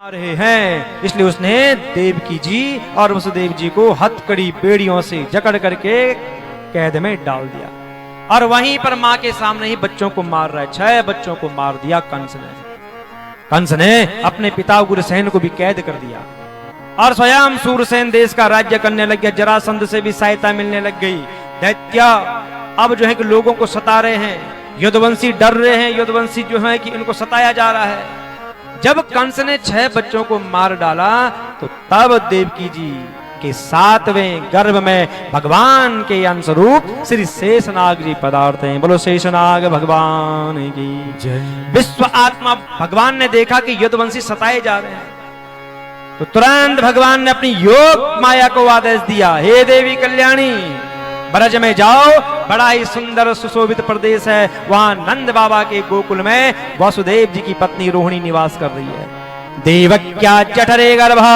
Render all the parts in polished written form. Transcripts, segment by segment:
आ रहे हैं, इसलिए उसने देवकी जी और वसुदेव जी को हथकड़ी बेड़ियों से जकड़ करके कैद में डाल दिया और वहीं पर मां के सामने ही बच्चों को मार रहा है। 6 बच्चों को मार दिया कंस ने अपने पिता उग्रसेन को भी कैद कर दिया और स्वयं सूरसेन देश का राज्य करने लग गया। जरासंध से भी सहायता मिलने लग गई। दैत्य अब जो है कि लोगों को सता रहे हैं, युद्धवंशी डर रहे हैं, युद्धवंशी जो है कि इनको सताया जा रहा है। जब कंस ने 6 बच्चों को मार डाला तो तब देवकी जी के 7वें गर्भ में भगवान के अंशरूप श्री शेषनाग जी पधारते हैं। बोलो शेषनाग भगवान की जय। विश्व आत्मा भगवान ने देखा कि युद्धवंशी सताए जा रहे हैं तो तुरंत भगवान ने अपनी योग माया को आदेश दिया, हे देवी कल्याणी ब्रज में जाओ, बड़ा ही सुंदर सुशोभित प्रदेश है, वहां नंद बाबा के गोकुल में वसुदेव जी की पत्नी रोहिणी निवास कर रही है। देवक्या जठरे गर्भा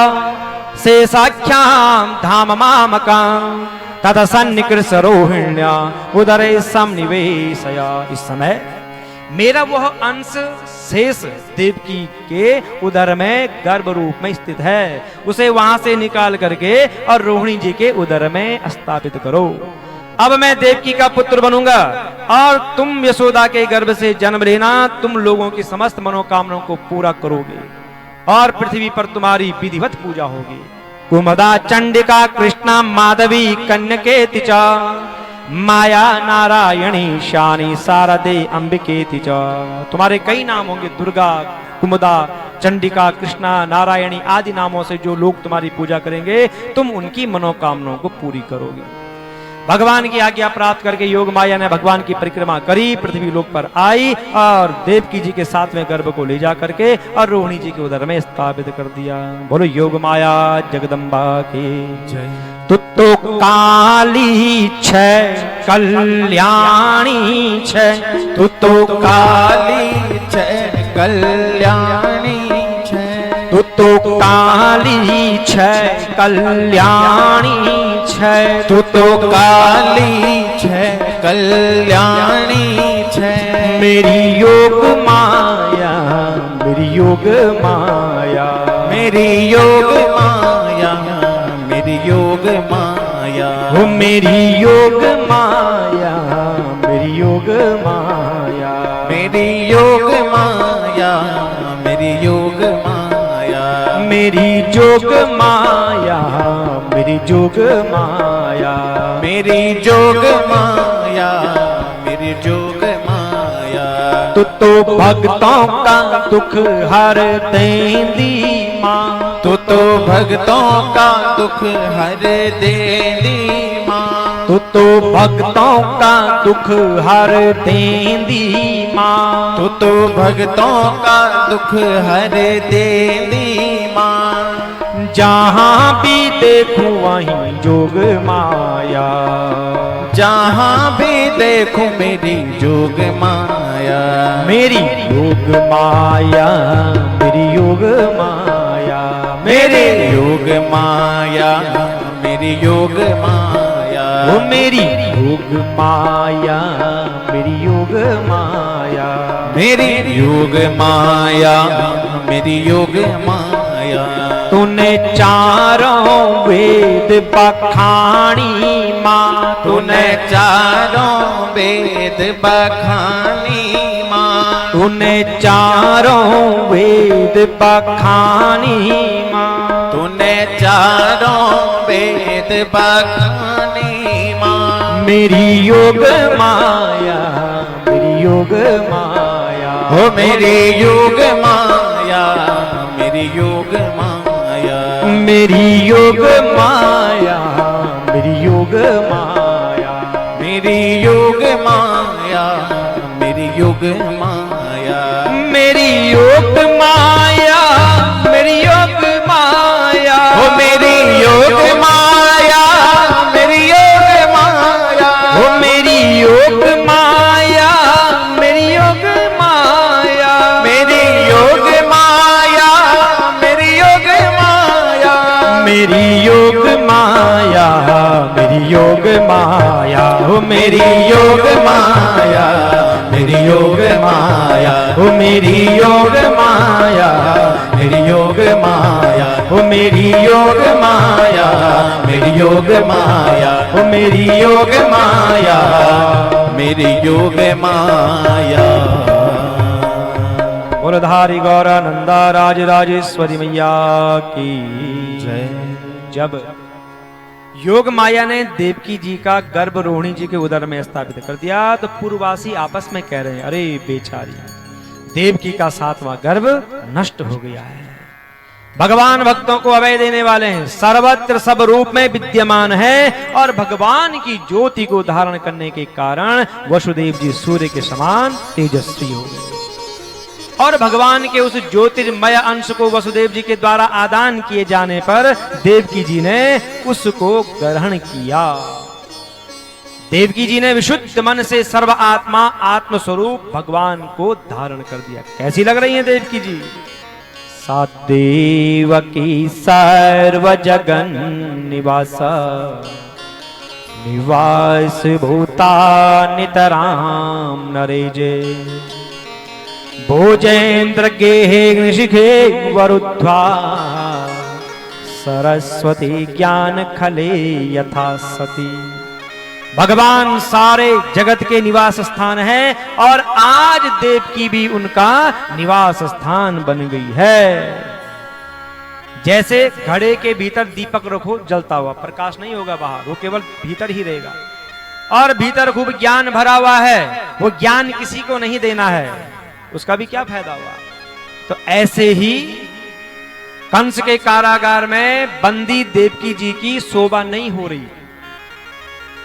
शेषाख्याम धाम मामकाम तत सन्निकृष्य रोहिण्या उदरे समनिवेशया। इस समय मेरा वह अंश शेष देवकी के उदर में गर्भ रूप में स्थित है, उसे वहां से निकाल करके और रोहिणी जी के उदर में स्थापित करो। अब मैं देवकी का पुत्र बनूंगा और तुम यशोदा के गर्भ से जन्म लेना, तुम लोगों की समस्त मनोकामनाओं को पूरा करोगे और पृथ्वी पर तुम्हारी विधिवत पूजा होगी। कुमुदा चंडिका कृष्णा माधवी कन्यकेति च माया नारायणी शानी शारदे अंबिकेति च। तुम्हारे कई नाम होंगे, दुर्गा, कुमुदा, चंडिका, कृष्णा, नारायणी आदि नामों से जो लोग तुम्हारी पूजा करेंगे तुम उनकी मनोकामनाओं को पूरी करोगे। भगवान की आज्ञा प्राप्त करके योग माया ने भगवान की परिक्रमा करी, पृथ्वी लोक पर आई और देवकी जी के 7वें गर्भ को ले जा करके और रोहिणी जी के उदर में स्थापित कर दिया। बोलो योग माया जगदम्बा की जय। तुतो काली छे कल्याणी छे, तुतो काली छे कल्याणी छे, तुतो काली छे कल्याणी छे, तुतो काली छे कल्याणी छे। मेरी योग माया, मेरी योग माया, मेरी योग माया, मेरी योग माया, वो मेरी योग माया, मेरी योग माया, मेरी योग माया, मेरी योग माया, मेरी जोग माया, मेरी जोग माया, मेरी जोग माया, मेरी जोग माया। तो भक्तों का दुख हर देंदी माँ, तो भक्तों का दुख हर देंदी माँ, तो भक्तों का दुख हर देंदी माँ, तो भक्तों का दुख हर देंदी माँ। जहाँ भी देखूं वहीं जोग माया, जहाँ भी देखूं मेरी जोग माया, मेरी योग माया, मेरी योग माया, मेरे योग माया, मेरी योग माया, वो मेरी योग माया, मेरी योग माया, मेरी योग माया, मेरी योग माया। तूने चारों वेद बखानी माँ, तूने चारों वेद बखानी माँ, तूने चारों वेद बखानी माँ, तूने चारों वेद बखानी माँ। मेरी योग माया, मेरी योग माया, हो मेरी योग माया, मेरी योग माया, मेरी योग माया, मेरी योग माया, मेरी योग माया, मेरी योग माया, मेरी योग माया, मेरी योग माया, ओ मेरी योग माया, मेरी योग माया, ओ मेरी योग माया, मेरी योग माया, मेरी योग माया, मेरी योग माया, मेरी योग माया, मेरी योग माया, हो मेरी योग माया, मेरी योग माया, हो मेरी योग माया, मेरी योग माया, ओ मेरी योग माया, मेरी योग माया, ओ मेरी योग माया, मेरी योग माया। बोलधारी गौरानंदा राज राजेश्वरी मैया की जय। जब योग माया ने देवकी जी का गर्भ रोहिणी जी के उदर में स्थापित कर दिया तो पूर्ववासी आपस में कह रहे हैं, अरे बेचारी, देवकी का 7वां गर्भ नष्ट हो गया है। भगवान भक्तों को अभय देने वाले हैं, सर्वत्र सब रूप में विद्यमान है और भगवान की ज्योति को धारण करने के कारण वसुदेव जी सूर्य के समान तेजस्वी हो गए और भगवान के उस ज्योतिर्मय अंश को वसुदेव जी के द्वारा आदान किए जाने पर देवकी जी ने उसको ग्रहण किया। देवकी जी ने विशुद्ध मन से सर्व आत्मा आत्म स्वरूप भगवान को धारण कर दिया। कैसी लग रही है देवकी जी? सा देवकी सर्व जगन निवासा, निवास भूता नितराम नरेजे, भोजेन्द्र गेहे ऋषिखे वरुद्ध्वा, सरस्वती ज्ञान खले यथा सती। भगवान सारे जगत के निवास स्थान है और आज देवकी भी उनका निवास स्थान बन गई है। जैसे घड़े के भीतर दीपक रखो, जलता हुआ, प्रकाश नहीं होगा बाहर, वो केवल भीतर ही रहेगा। और भीतर खूब ज्ञान भरा हुआ है, वो ज्ञान किसी को नहीं देना है, उसका भी क्या फायदा हुआ। तो ऐसे ही कंस के कारागार में बंदी देवकी जी की शोभा नहीं हो रही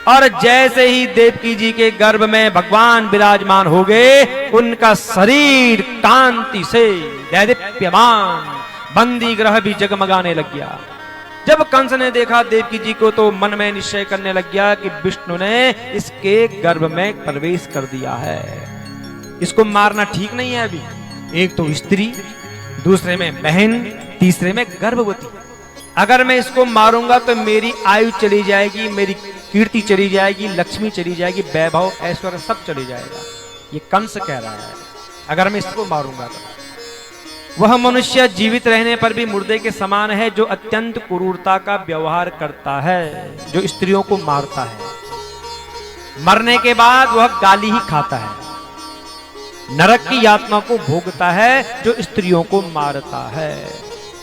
और जैसे ही देवकी जी के गर्भ में भगवान विराजमान हो गए, उनका शरीर कांति से दैदीप्यमान, बंदी ग्रह भी जगमगाने लग गया। जब कंस ने देखा देवकी जी को तो मन में निश्चय करने लग गया कि विष्णु ने इसके गर्भ में प्रवेश कर दिया है, इसको मारना ठीक नहीं है। अभी एक तो स्त्री, दूसरे में बहन, तीसरे में गर्भवती। अगर मैं इसको मारूंगा तो मेरी आयु चली जाएगी, मेरी कीर्ति चली जाएगी, लक्ष्मी चली जाएगी, वैभव ऐश्वर्य सब चली जाएगा। ये कंस कह रहा है अगर मैं इसको मारूंगा तो। वह मनुष्य जीवित रहने पर भी मुर्दे के समान है जो अत्यंत क्रूरता का व्यवहार करता है, जो स्त्रियों को मारता है। मरने के बाद वह गाली ही खाता है, नरक की यातना को भोगता है जो स्त्रियों को मारता है।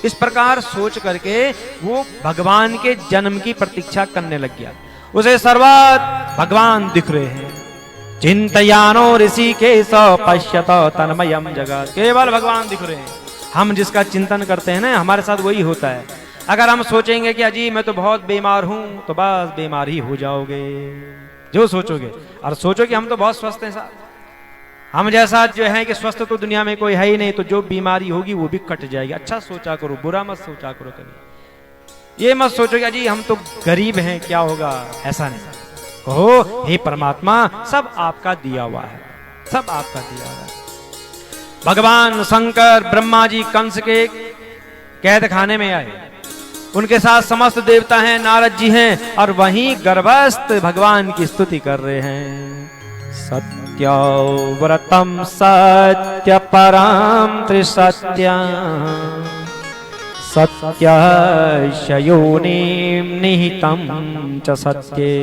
इस प्रकार सोच करके वो भगवान के जन्म की प्रतीक्षा करने लग गया। उसे सर्वत्र भगवान दिख रहे हैं। चिंतयानो ऋषि के पश्यत तन्मयम जगत, केवल भगवान दिख रहे हैं। हम जिसका चिंतन करते हैं ना, हमारे साथ वही होता है। अगर हम सोचेंगे कि अजी मैं तो बहुत बीमार हूं, तो बस बीमार ही हो जाओगे जो सोचोगे। और सोचो कि हम तो बहुत स्वस्थ हैं साहब, हम जैसा जो है कि स्वस्थ तो दुनिया में कोई है ही नहीं, तो जो बीमारी होगी वो भी कट जाएगी। अच्छा सोचा करो, बुरा मत सोचा करो। कभी ये मत सोचो कि अजी हम तो गरीब हैं, क्या होगा, ऐसा नहीं कहो। हे परमात्मा, सब आपका दिया हुआ है, सब आपका दिया हुआ है। भगवान शंकर ब्रह्मा जी कंस के कैद खाने में आए, उनके साथ समस्त देवता हैं, नारद जी हैं और वहीं गर्भस्थ भगवान की स्तुति कर रहे हैं। सत्यव्रतम सत्य पराम त्रिसत्या, सत्यशयोनिं निहितं च सत्ये,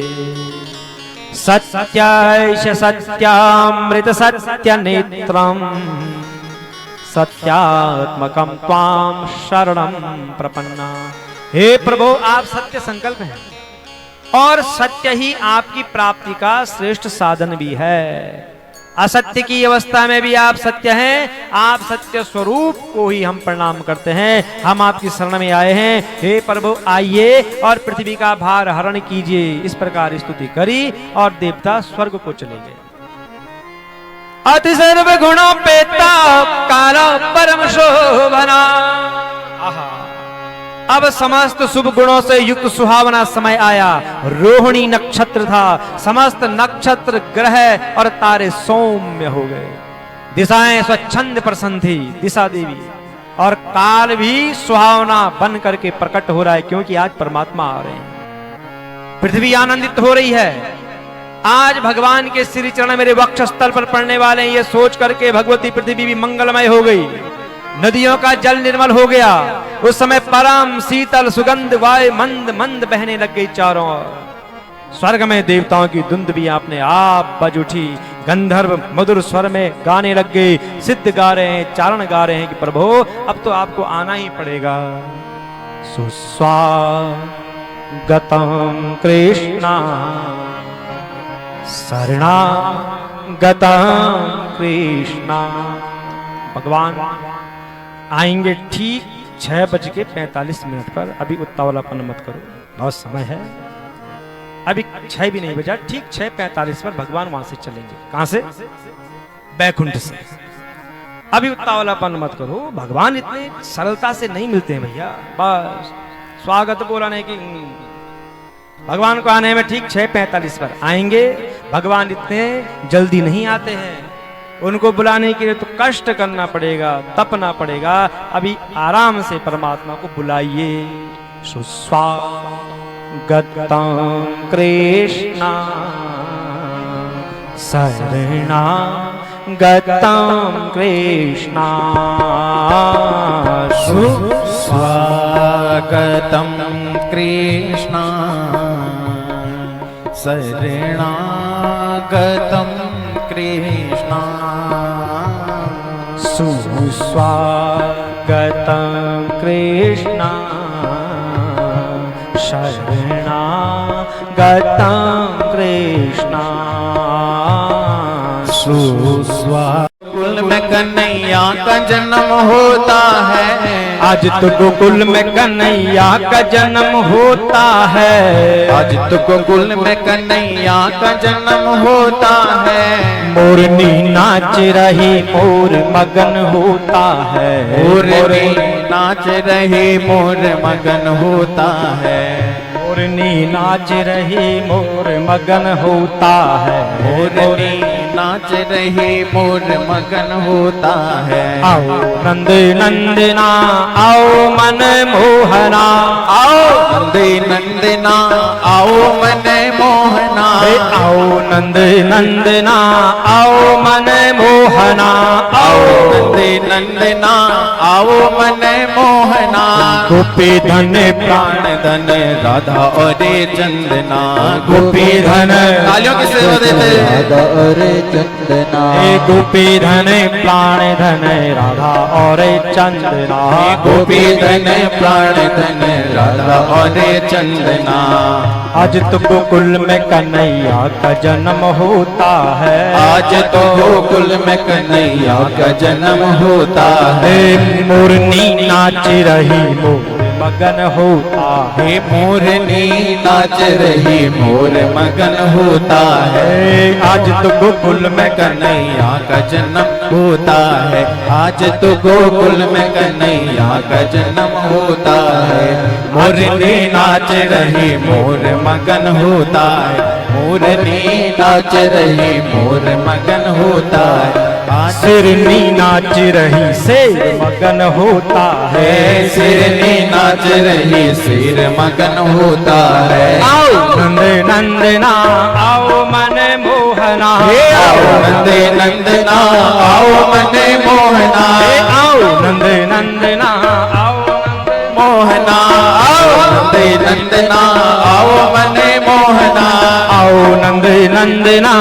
सत्यैष सत्यामृत सत्यनेत्रं, सत्यात्मकं त्वां शरणं प्रपन्ना। हे प्रभु, आप सत्य संकल्प हैं और सत्य ही आपकी प्राप्ति का श्रेष्ठ साधन भी है। असत्य की अवस्था में भी आप सत्य हैं, आप सत्य स्वरूप को ही हम प्रणाम करते हैं। हम आपकी शरण में आए हैं, हे प्रभु आइए और पृथ्वी का भार हरण कीजिए। इस प्रकार स्तुति करी और देवता स्वर्ग को चले गए। अति सर्व गुणों पेता काला परम शोभना। अब समस्त शुभ गुणों से युक्त सुहावना समय आया। रोहिणी नक्षत्र था, समस्त नक्षत्र ग्रह और तारे सौम्य हो गए, दिशाएं स्वच्छंद प्रसन्न थी, दिशा देवी, और काल भी सुहावना बन करके प्रकट हो रहा है, क्योंकि आज परमात्मा आ रहे हैं। पृथ्वी आनंदित हो रही है। आज भगवान के श्री चरण मेरे वक्षस्थल पर पड़ने वाले हैं, ये सोच करके भगवती पृथ्वी भी मंगलमय हो गई। नदियों का जल निर्मल हो गया। उस समय परम शीतल सुगंध वायु मंद मंद बहने लग गई चारों ओर। स्वर्ग में देवताओं की धुंध भी अपने आप बज उठी। गंधर्व मधुर स्वर में गाने लग गए। सिद्ध गा रहे हैं, चारण गा रहे हैं कि प्रभु अब तो आपको आना ही पड़ेगा। सुस्वागतम कृष्णा शरणागतम कृष्णा। भगवान आएंगे ठीक 6:45 पर। अभी उतावलापन मत करो, बहुत समय है। अभी 6 भी नहीं बजा, ठीक 6:45 पर भगवान वहां से चलेंगे। कहां से? बैकुंठ से। अभी उतावलापन मत करो, भगवान इतने सरलता से नहीं मिलते हैं भैया। बस स्वागत बोला नहीं कि भगवान को आने में ठीक 6:45 पर आएंगे। भगवान इतने जल्दी नहीं आते हैं। उनको बुलाने के लिए तो कष्ट करना पड़ेगा, तपना पड़ेगा। अभी आराम से परमात्मा को बुलाइए। सुस्वागतम कृष्णा शरणागतम कृष्णा। सुस्वागतम कृष्णा शरणागतम कृष्णा। सुस्वागतम कृष्णा शरणागतम कृष्णा। गोकुल में कन्हैया का जन्म होता है। आज तो गोकुल में कन्हैया का जन्म होता है। आज तो गोकुल में कन्हैया का जन्म होता है। मोरनी नाच रही मोर मगन होता है। मोरनी नाच रही मोर मगन होता है। मोरनी नाच रही मोर मगन होता है। मोरनी नाच रही मोर मगन होता है। आओ नंद नंदना आओ मन मोहना। आओ नंद नंदना आओ मन मोहना। आओ नंद नंदना आओ मन मोहना। आओ नंद नंदना आओ मन मोहना। गोपी धन प्राण धन राधा और चंदना। गोपी धन तालियों की सेवा देते राधा और चंदना। गोपी धन प्राण धन राधा और चंदना। गोपी धन प्राण धन राधा और चंदना। आज तो गोकुल में कन्हैया का जन्म होता है। आज तो गोकुल में कन्हैया का जन्म होता है। मोरनी नाच रही मोर मगन होता है। मोरनी नाच रही मोर मगन होता है। आज तो गोकुल में कन्हैया का जन्म होता है। आज तो गोकुल में कन्हैया का जन्म होता है। मोरनी नाच रही मोर मगन होता है। मोरनी नाच रही मोर मगन होता है। सिरनी नाच रही शेर मगन होता है। सिरनी नाच रही शेर मगन होता है। आओ नंद नंदना आओ मन मोहना। आओ नंद नंदना आओ मन मोहना। आओ नंद नंदना आओ मोहना। आओ नंद नंदना आओ मन मोहना। आओ नंद नंदना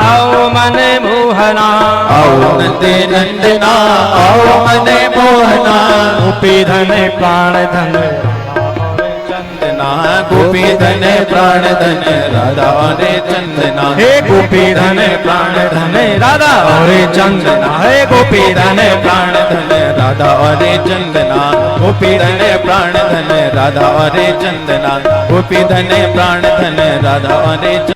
आओ मन मोहना। आओ नंद नंदना आओ मन मोहना। गोपी धन प्राण धन चंदना। गोपी धन प्राण धन राधा और चंदना। हे गोपी धन प्राण धन राधा और चंदना। हे गोपी धन प्राण धन राधा और चंदना। गोपी धन प्राण धन राधा और चंदना। गोपी धन प्राण धन राधा और